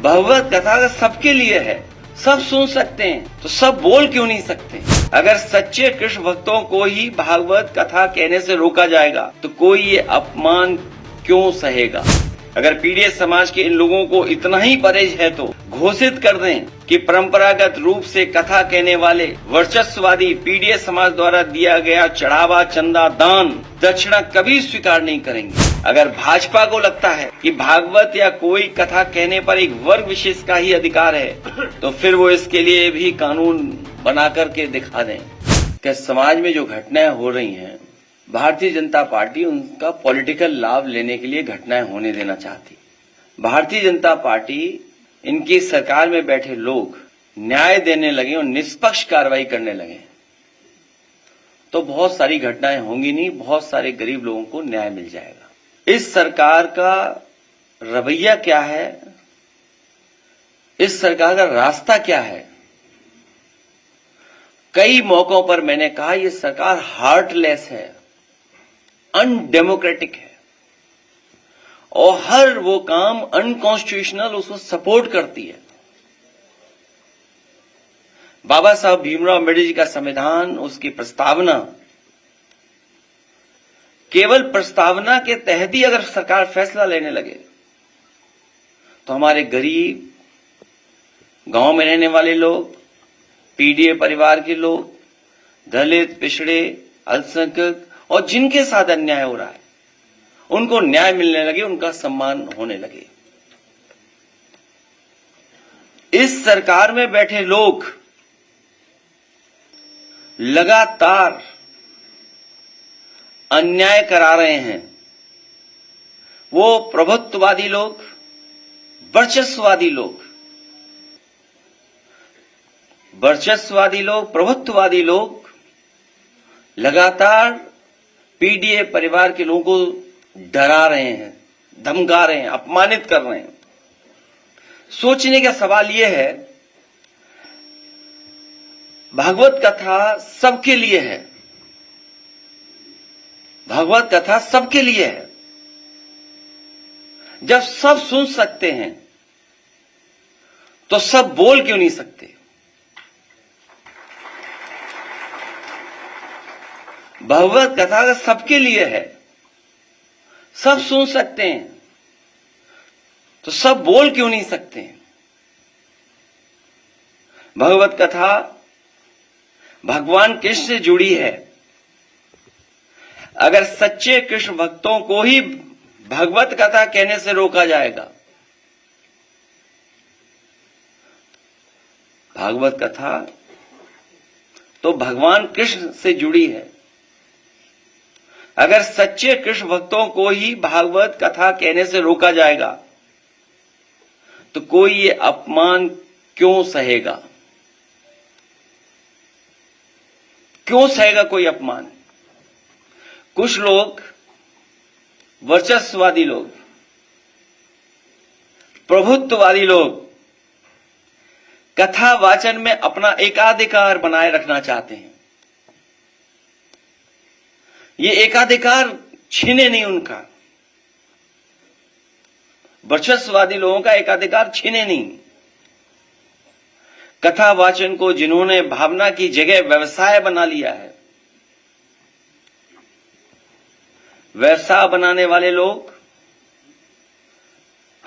भगवत कथा अगर सबके लिए है, सब सुन सकते हैं, तो सब बोल क्यों नहीं सकते? अगर सच्चे कृष्ण भक्तों को ही भागवत कथा कहने से रोका जाएगा तो कोई ये अपमान क्यों सहेगा? अगर पीडीएस समाज के इन लोगों को इतना ही परहेज है तो घोषित कर दें कि परंपरागत रूप से कथा कहने वाले वर्चस्ववादी पीडीएस समाज द्वारा दिया गया चढ़ावा, चंदा, दान, दक्षिणा कभी स्वीकार नहीं करेंगे। अगर भाजपा को लगता है कि भागवत या कोई कथा कहने पर एक वर्ग विशेष का ही अधिकार है, तो फिर वो इसके लिए भी कानून बना करके दिखा दें। कि समाज में जो घटनाएं हो रही हैं, भारतीय जनता पार्टी उनका पॉलिटिकल लाभ लेने के लिए घटनाएं होने देना चाहती। भारतीय जनता पार्टी, इनकी सरकार में बैठे लोग न्याय देने लगे और निष्पक्ष कार्रवाई करने लगे तो बहुत सारी घटनाएं होंगी नहीं, बहुत सारे गरीब लोगों को न्याय मिल जाएगा। इस सरकार का रवैया क्या है? इस सरकार का रास्ता क्या है? कई मौकों पर मैंने कहा यह सरकार हार्टलेस है, अनडेमोक्रेटिक है और हर वो काम अनकॉन्स्टिट्यूशनल उसको सपोर्ट करती है। बाबा साहब भीमराव अम्बेडकर जी का संविधान, उसकी प्रस्तावना, केवल प्रस्तावना के तहत ही अगर सरकार फैसला लेने लगे तो हमारे गरीब, गांव में रहने वाले लोग, पीडीए परिवार के लोग, दलित, पिछड़े, अल्पसंख्यक और जिनके साथ अन्याय हो रहा है उनको न्याय मिलने लगे, उनका सम्मान होने लगे। इस सरकार में बैठे लोग लगातार अन्याय करा रहे हैं। वो प्रभुत्ववादी लोग, वर्चस्ववादी लोग, प्रभुत्ववादी लोग लगातार पीडीए परिवार के लोगों को डरा रहे हैं, धमका रहे हैं, अपमानित कर रहे हैं। सोचने का सवाल यह है, भागवत कथा सबके लिए है, भागवत कथा सबके लिए है। जब सब सुन सकते हैं तो सब बोल क्यों नहीं सकते? भगवत कथा अगर सबके लिए है, सब सुन सकते हैं, तो सब बोल क्यों नहीं सकते? भगवत कथा भगवान कृष्ण से जुड़ी है। अगर सच्चे कृष्ण भक्तों को ही भगवत कथा कहने से रोका जाएगा, भागवत कथा तो भगवान कृष्ण से जुड़ी है। अगर सच्चे कृष्ण भक्तों को ही भागवत कथा कहने से रोका जाएगा तो कोई ये अपमान क्यों सहेगा? क्यों सहेगा कोई अपमान? कुछ लोग, वर्चस्ववादी लोग, प्रभुत्ववादी लोग कथा वाचन में अपना एकाधिकार बनाए रखना चाहते हैं। ये एकाधिकार छीने नहीं उनका, वर्चस्ववादी लोगों का एकाधिकार छीने नहीं। कथा वाचन को जिन्होंने भावना की जगह व्यवसाय बना लिया है, व्यवसाय बनाने वाले लोग,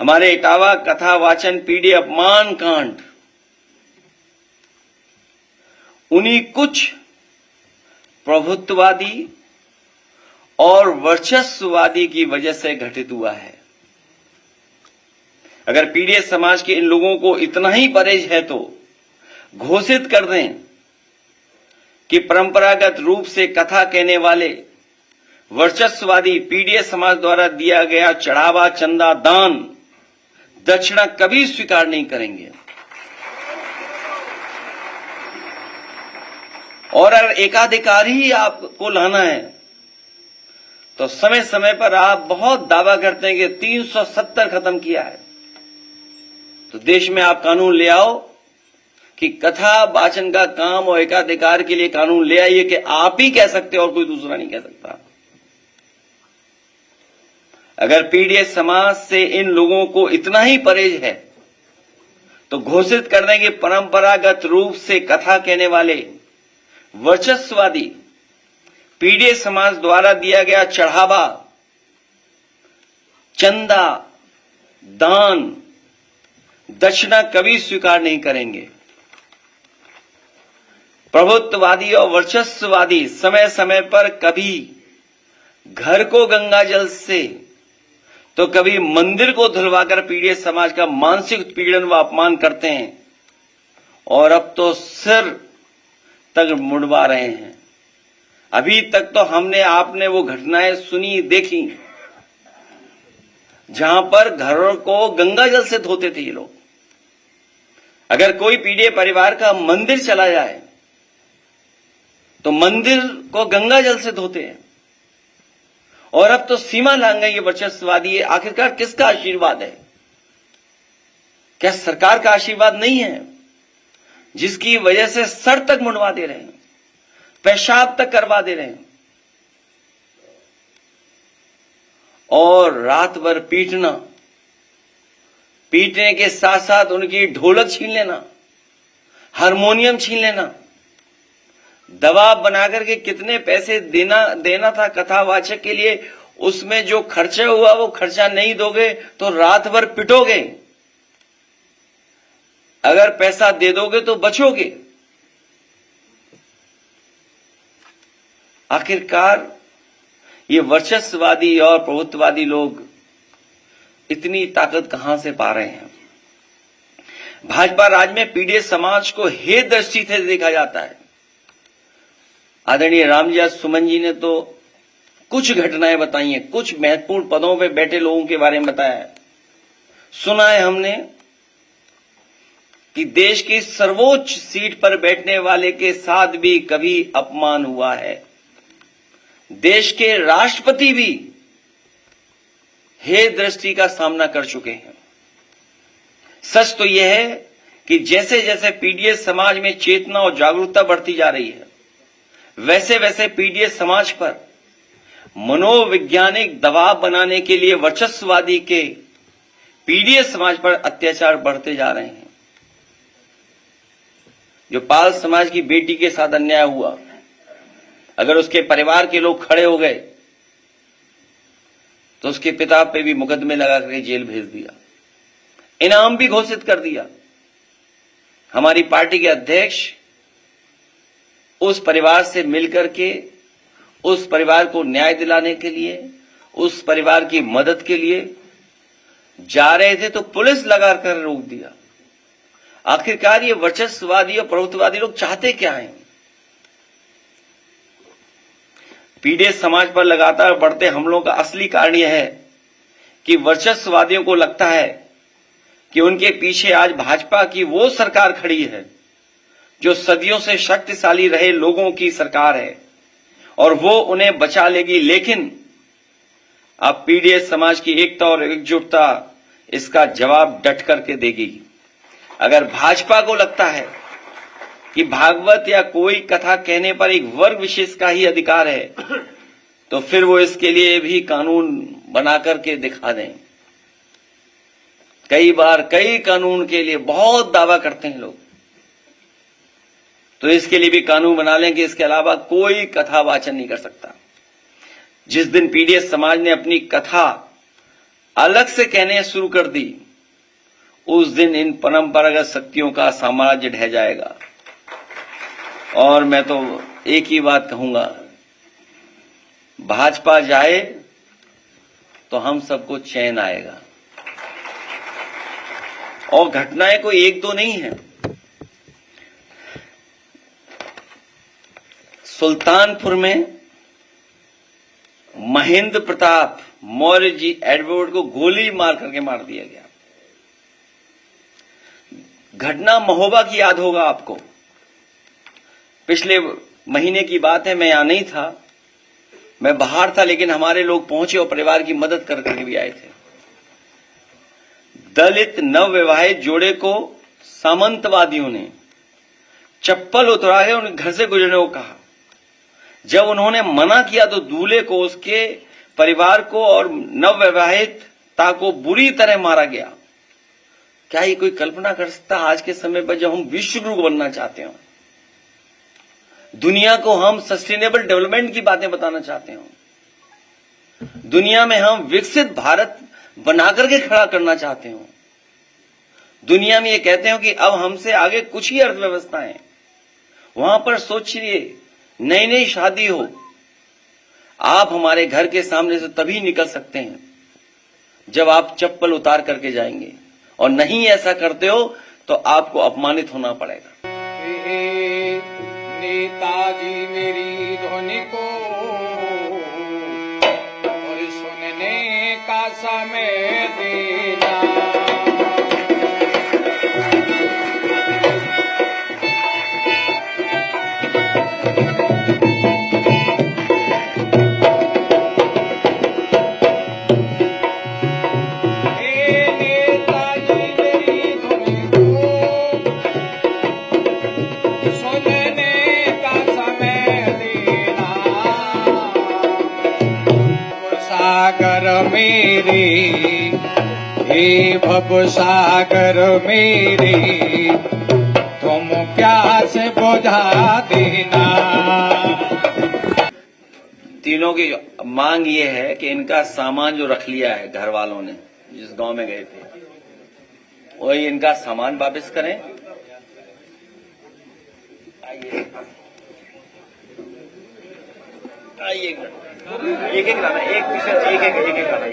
हमारे इटावा कथा वाचन पीडी अपमान कांड उन्हीं कुछ प्रभुत्ववादी और वर्चस्ववादी की वजह से घटित हुआ है। अगर पीडीएस समाज के इन लोगों को इतना ही परहेज है तो घोषित कर दें कि परंपरागत रूप से कथा कहने वाले वर्चस्ववादी पीडीएस समाज द्वारा दिया गया चढ़ावा, चंदा, दान, दक्षिणा कभी स्वीकार नहीं करेंगे। और अगर एकाधिकार ही आपको लाना है तो समय समय पर आप बहुत दावा करते हैं कि 370 खत्म किया है, तो देश में आप कानून ले आओ कि कथा वाचन का काम और एकाधिकार के लिए कानून ले आइए कि आप ही कह सकते और कोई दूसरा नहीं कह सकता। अगर पीडीएस समाज से इन लोगों को इतना ही परहेज है तो घोषित करने की परंपरागत रूप से कथा कहने वाले वर्चस्ववादी पीढ़ी समाज द्वारा दिया गया चढ़ावा, चंदा, दान, दक्षिणा कभी स्वीकार नहीं करेंगे। प्रभुत्ववादी और वर्चस्ववादी समय समय पर कभी घर को गंगा जल से तो कभी मंदिर को धुलवाकर पीड़ित समाज का मानसिक उत्पीड़न व अपमान करते हैं और अब तो सिर तक मुड़वा रहे हैं। अभी तक तो हमने आपने वो घटनाएं सुनी देखी जहां पर घरों को गंगा जल से धोते थे ये लोग। अगर कोई पीड़ित परिवार का मंदिर चला जाए तो मंदिर को गंगा जल से धोते हैं और अब तो सीमा लांघ गई ये वर्चस्ववादी है। आखिरकार किसका आशीर्वाद है? क्या सरकार का आशीर्वाद नहीं है जिसकी वजह से सर तक मुंडवा दे रहे हैं, पेशाब तक करवा दे रहे हैं और रात भर पीटने के साथ साथ उनकी ढोलक छीन लेना, हारमोनियम छीन लेना, दबाव बनाकर के कितने पैसे देना था कथावाचक के लिए, उसमें जो खर्चा हुआ वो खर्चा नहीं दोगे तो रात भर पिटोगे, अगर पैसा दे दोगे तो बचोगे। आखिरकार ये वर्चस्ववादी और प्रभुत्ववादी लोग इतनी ताकत कहां से पा रहे हैं? भाजपा राज में पीड़ित समाज को हे दृष्टि से देखा जाता है। आदरणीय रामजी सुमन जी ने तो कुछ घटनाएं बताई हैं, कुछ महत्वपूर्ण पदों पे बैठे लोगों के बारे में बताया है। सुना है हमने कि देश की सर्वोच्च सीट पर बैठने वाले के साथ भी कभी अपमान हुआ है। देश के राष्ट्रपति भी हे दृष्टि का सामना कर चुके हैं। सच तो यह है कि जैसे जैसे पीड़ित समाज में चेतना और जागरूकता बढ़ती जा रही है, वैसे वैसे पीड़ित समाज पर मनोवैज्ञानिक दबाव बनाने के लिए वर्चस्ववादी के पीड़ित समाज पर अत्याचार बढ़ते जा रहे हैं। जो पाल समाज की बेटी के साथ अन्याय हुआ, अगर उसके परिवार के लोग खड़े हो गए तो उसके पिता पे भी मुकदमे लगा करके जेल भेज दिया, इनाम भी घोषित कर दिया। हमारी पार्टी के अध्यक्ष उस परिवार से मिलकर के उस परिवार को न्याय दिलाने के लिए, उस परिवार की मदद के लिए जा रहे थे तो पुलिस लगाकर रोक दिया। आखिरकार ये वर्चस्ववादी और प्रभुत्ववादी लोग चाहते क्या हैं? पीड़ित समाज पर लगातार बढ़ते हमलों का असली कारण यह है कि वर्चस्ववादियों को लगता है कि उनके पीछे आज भाजपा की वो सरकार खड़ी है जो सदियों से शक्तिशाली रहे लोगों की सरकार है और वो उन्हें बचा लेगी। लेकिन अब पीड़ित समाज की एकता और एकजुटता इसका जवाब डट करके देगी। अगर भाजपा को लगता है कि भागवत या कोई कथा कहने पर एक वर्ग विशेष का ही अधिकार है तो फिर वो इसके लिए भी कानून बना करके दिखा दें। कई बार कई कानून के लिए बहुत दावा करते हैं लोग, तो इसके लिए भी कानून बना लें कि इसके अलावा कोई कथा वाचन नहीं कर सकता। जिस दिन पीड़ित समाज ने अपनी कथा अलग से कहने शुरू कर दी, उस दिन इन परंपरागत शक्तियों का साम्राज्य ढह जाएगा। और मैं तो एक ही बात कहूंगा, भाजपा जाए तो हम सबको चैन आएगा। और घटनाएं कोई एक दो नहीं है। सुल्तानपुर में महेंद्र प्रताप मौर्य जी एडवर्ड को गोली मार करके मार दिया गया। घटना महोबा की याद होगा आपको। पिछले महीने की बात है, मैं यहां नहीं था, मैं बाहर था, लेकिन हमारे लोग पहुंचे और परिवार की मदद कर करके भी आए थे। दलित नवविवाहित जोड़े को सामंतवादियों ने चप्पल उतरा के उनके घर से गुजरने को कहा। जब उन्होंने मना किया तो दूल्हे को, उसके परिवार को और नवविवाहिता को बुरी तरह मारा गया। क्या ये कोई कल्पना कर सकता है आज के समय पर जब हम विश्व गुरु बनना चाहते हो, दुनिया को हम सस्टेनेबल डेवलपमेंट की बातें बताना चाहते हो, दुनिया में हम विकसित भारत बनाकर के खड़ा करना चाहते हो, दुनिया में ये कहते हो कि अब हमसे आगे कुछ ही अर्थव्यवस्थाएं, वहां पर सोचिए नई नई शादी हो, आप हमारे घर के सामने से तभी निकल सकते हैं जब आप चप्पल उतार करके जाएंगे, और नहीं ऐसा करते हो तो आपको अपमानित होना पड़ेगा। नेताजी मेरी ध्वनि को और सुनने का समय देना। सागर मेरे हे भव सागर मेरे तुम प्यास बुझा देना। तीनों की मांग ये है कि इनका सामान जो रख लिया है घर वालों ने जिस गांव में गए थे, वही इनका सामान वापस करें। आइए आइए एक एक लाना, एक पीछे एक एक एक एक लाना।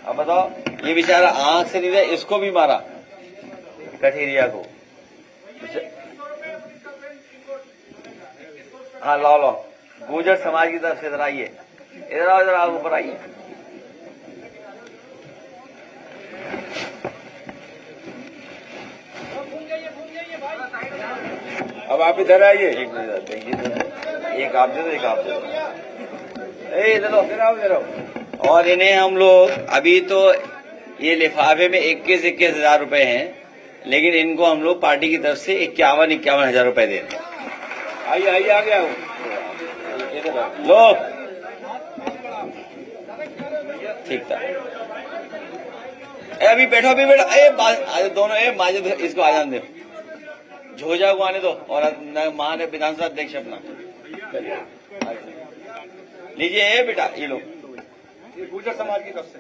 अब बताओ, ये बेचारा आंख से नहीं रहा, इसको भी मारा कठेरिया को। हाँ लाओ लाओ, गुर्जर समाज की तरफ से इधर आइए, इधर आओ, इधर आओ, ऊपर आइए। अब आप इधर आइए। एक मिनट देखिए, एक आप दे दो, एक आप दे दो। इधर आओ, इधर आओ। और इन्हें हम लोग अभी तो ये लिफाफे में 21-21 हजार रुपए हैं, लेकिन इनको हम लोग पार्टी की तरफ से 51-51 हजार रुपए दे रहे हैं। आइए आइए, आ गया हूँ। लो ठीक था। अभी बैठो, अभी बैठो। दोनों माजिद इसको आ जाने दो, झोजा को आने दो, और महान विधानसभा अध्यक्ष अपना लीजिए। बेटा ये लो, गुर्जर समाज की तरफ से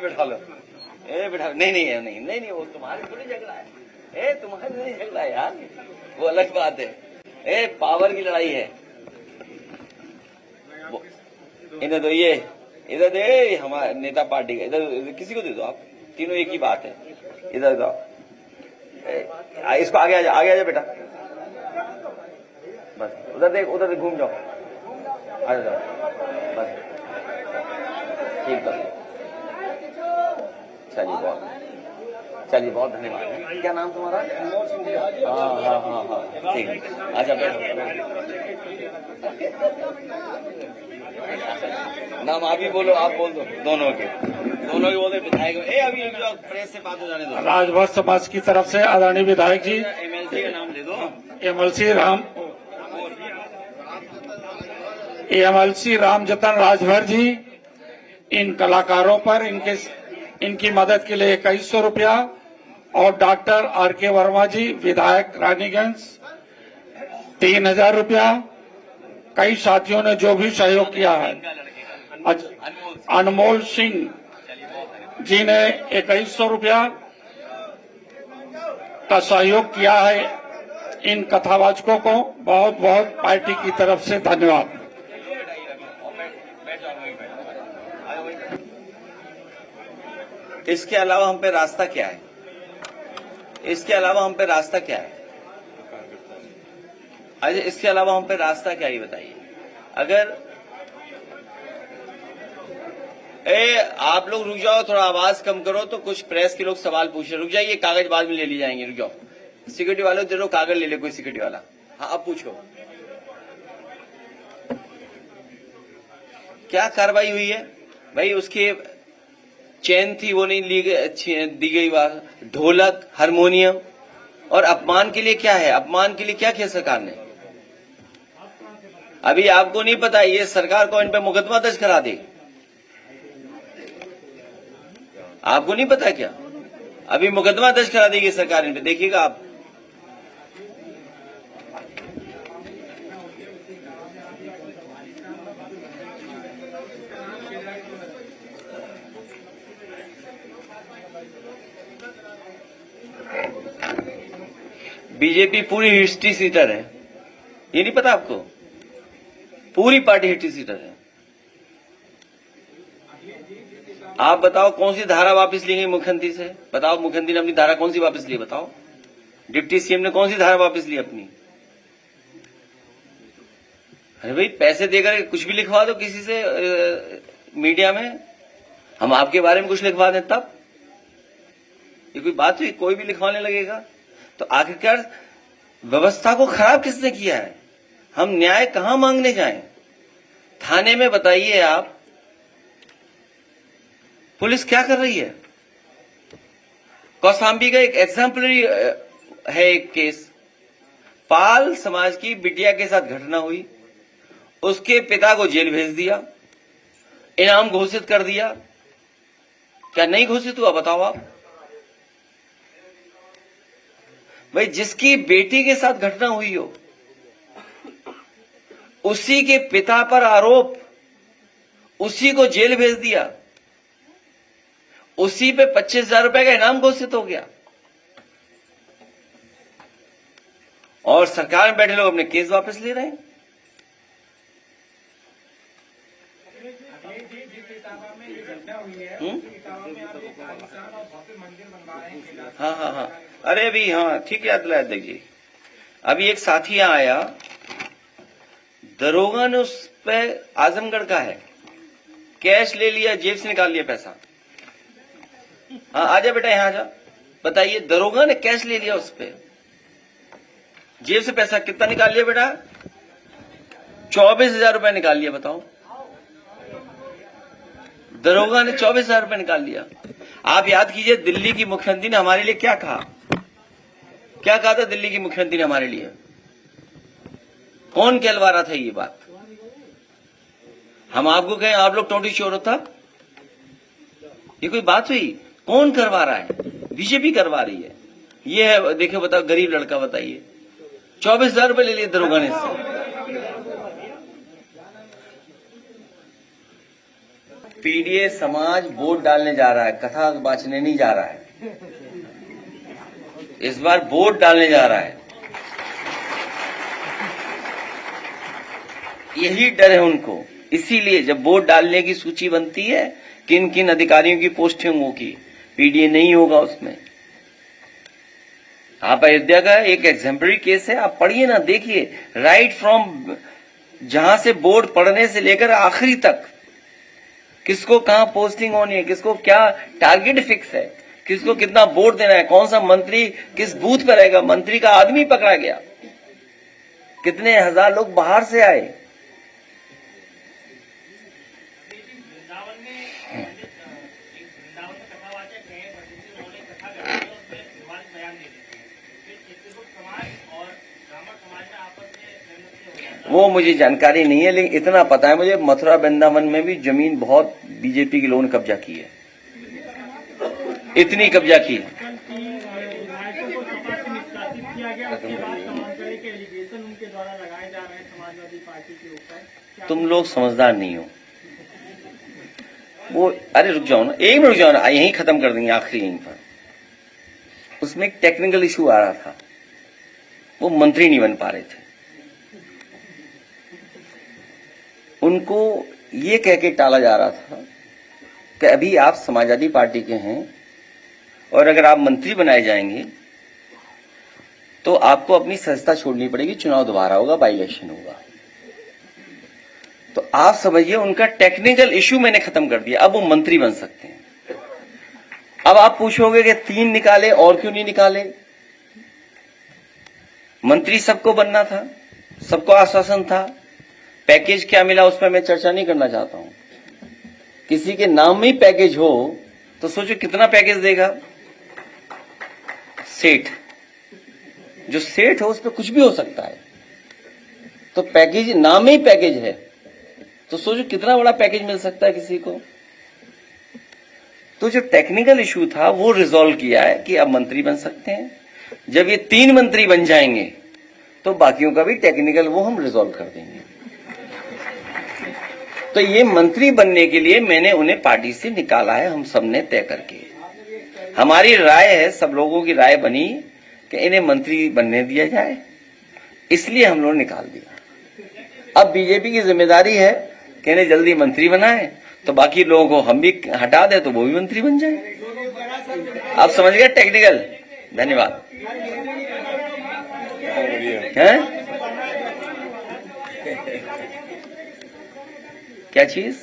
बैठा लो। बैठा, नहीं, वो तुम्हारी थोड़ी झगड़ा है। तुम्हारी नहीं झगड़ा है यार, वो अलग बात है। पावर की लड़ाई है। इधर दो, ये इधर दे, हमारे नेता पार्टी का इधर किसी को दे दो, आप तीनों एक ही बात है। इधर दो, इसको आगे आ जा बेटा, बस उधर देख, उधर घूम जाओ, आ जाओ, बस ठीक है। चलिए बहुत धन्यवाद। क्या नाम तुम्हारा? हाँ ठीक है। अच्छा बैठो, नाम आप ही बोलो, आप बोल दो, दोनों के बोल दो। विधायक अभी जो प्रेस से बात हो जाने दो। राजभर समाज की तरफ से आदरणीय विधायक जी, एमएलसी का नाम ले दो। एमएलसी राम जतन राजभर जी, इन कलाकारों पर इनकी मदद के लिए 2100 रुपया, और डॉक्टर आर.के. वर्मा जी, विधायक रानीगंज, 3000 रुपया। कई साथियों ने जो भी सहयोग किया है, अनमोल सिंह जी ने 2100 रुपया का सहयोग किया है। इन कथावाचकों को बहुत बहुत पार्टी की तरफ से धन्यवाद। इसके अलावा हम पे रास्ता क्या है? इसके अलावा हम पे रास्ता क्या है? अच्छा, इसके अलावा हम पे रास्ता क्या है बताइए। आप लोग रुक जाओ, थोड़ा आवाज कम करो, तो कुछ प्रेस के लोग सवाल पूछ रहे। रुक जाइए, कागज बाद में ले लिए जाएंगे। रुक जाओ, सिक्योरिटी वालों दे दो कागज, ले ले कोई सिक्योरिटी वाला। हाँ, अब पूछो क्या कार्रवाई हुई है। भाई उसकी चैन थी वो नहीं दी गई, ढोलक, हारमोनियम। और अपमान के लिए क्या है, अपमान के लिए क्या किया सरकार ने? अभी आपको नहीं पता, ये सरकार को इन पे मुकदमा दर्ज करा दे। आपको नहीं पता क्या? अभी मुकदमा दर्ज करा देगी सरकार इन पे, देखिएगा आप। बीजेपी पूरी हिस्ट्री सीटर है, ये नहीं पता आपको? पूरी पार्टी हिस्ट्री सीटर है। आप बताओ कौन सी धारा वापस ली गई मुख्यमंत्री से? बताओ, मुख्यमंत्री ने अपनी धारा कौन सी वापस ली? बताओ, डिप्टी सीएम ने कौन सी धारा वापस ली अपनी? अरे भाई, पैसे देकर कुछ भी लिखवा दो किसी से मीडिया में, हम आपके बारे में कुछ लिखवा दें तब? ये कोई बात हुई? कोई भी लिखवाने लगेगा तो आखिरकार व्यवस्था को खराब किसने किया है? हम न्याय कहां मांगने जाएं? थाने में बताइए आप, पुलिस क्या कर रही है? कौशाम्बी का एक एग्जाम्पलरी है एक केस, पाल समाज की बिटिया के साथ घटना हुई, उसके पिता को जेल भेज दिया, इनाम घोषित कर दिया। क्या नहीं घोषित हुआ? बताओ आप। भाई, जिसकी बेटी के साथ घटना हुई हो, उसी के पिता पर आरोप, उसी को जेल भेज दिया, उसी पे 25,000 रुपए का इनाम घोषित हो गया, और सरकार में बैठे लोग अपने केस वापस ले रहे हैं। हाँ, अरे अभी, हाँ ठीक याद दिलाया। देखिए, अभी एक साथी यहां आया, दरोगा ने उस पे, आजमगढ़ का है, कैश ले लिया, जेब से निकाल लिया पैसा। हाँ, आजा बेटा, यहां आजा। बताइए, दरोगा ने कैश ले लिया उस पे, जेब से पैसा कितना निकाल लिया बेटा? 24,000 रुपए निकाल लिया। बताओ, दरोगा ने 24,000 रुपए निकाल लिया। आप याद कीजिए, दिल्ली की मुख्यमंत्री ने हमारे लिए क्या कहा? क्या कहा था दिल्ली की मुख्यमंत्री ने हमारे लिए? कौन कहलवा रहा था ये बात? हम आपको कहें आप लोग टोटी चोर हो, तब ये कोई बात हुई? कौन करवा रहा है? बीजेपी करवा रही है। ये है, देखो, बताओ, गरीब लड़का, बताइए, 24,000 रुपए ले लिए दरोगा ने इससे। पीडीए समाज वोट डालने जा रहा है, कथा बांचने नहीं जा रहा है। इस बार वोट डालने जा रहा है, यही डर है उनको। इसीलिए जब वोट डालने की सूची बनती है, किन किन अधिकारियों की पोस्टिंग होगी, पीडीए नहीं होगा उसमें। आप अयोध्या का एक एग्जाम्पलरी केस है, आप पढ़िए ना, देखिए, राइट फ्रॉम जहां से बोर्ड पढ़ने से लेकर आखिरी तक, किसको कहां पोस्टिंग होनी है, किसको क्या टारगेट फिक्स है, किसको कितना वोट देना है, कौन सा मंत्री किस बूथ पर रहेगा। मंत्री का आदमी पकड़ा गया, कितने हजार लोग बाहर से आए। वो मुझे जानकारी नहीं है, लेकिन इतना पता है मुझे, मथुरा वृंदावन में भी जमीन बहुत बीजेपी के लोगों ने कब्जा की है, इतनी कब्जा की है। तुम लोग समझदार नहीं हो। वो, अरे रुक जाओ ना, एक मिनट रुक जाओ ना, यहीं खत्म कर देंगे, आखिरी यहीं पर। उसमें एक टेक्निकल इशू आ रहा था, वो मंत्री नहीं बन पा रहे थे, उनको ये कह के टाला जा रहा था कि अभी आप समाजवादी पार्टी के हैं, और अगर आप मंत्री बनाए जाएंगे तो आपको अपनी संस्था छोड़नी पड़ेगी, चुनाव दोबारा होगा, बाई इलेक्शन होगा। तो आप समझिए उनका टेक्निकल इश्यू मैंने खत्म कर दिया, अब वो मंत्री बन सकते हैं। अब आप पूछोगे कि 3 निकाले और क्यों नहीं निकाले? मंत्री सबको बनना था, सबको आश्वासन था, पैकेज क्या मिला उस पर मैं चर्चा नहीं करना चाहता हूं। किसी के नाम में ही पैकेज हो तो सोचो कितना पैकेज देगा। सेठ, जो सेठ हो उस पर कुछ भी हो सकता है, तो पैकेज नाम में ही पैकेज है तो सोचो कितना बड़ा पैकेज मिल सकता है किसी को। तो जो टेक्निकल इश्यू था वो रिजॉल्व किया है कि अब मंत्री बन सकते हैं। जब ये 3 मंत्री बन जाएंगे तो बाकियों का भी टेक्निकल वो हम रिजॉल्व कर देंगे। तो ये मंत्री बनने के लिए मैंने उन्हें पार्टी से निकाला है, हम सबने तय करके। हमारी राय है, सब लोगों की राय बनी कि इन्हें मंत्री बनने दिया जाए, इसलिए हम लोग निकाल दिया। अब बीजेपी की जिम्मेदारी है कि इन्हें जल्दी मंत्री बनाए, तो बाकी लोगों को हम भी हटा दे तो वो भी मंत्री बन जाए। आप समझ गए टेक्निकल। धन्यवाद। हैं? क्या चीज?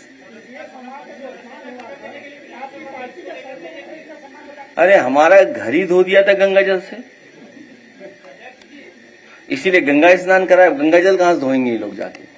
अरे हमारा घर ही धो दिया था गंगा जल से, इसीलिए गंगा स्नान कराया। गंगा जल कहां से धोएंगे ये लोग जाके?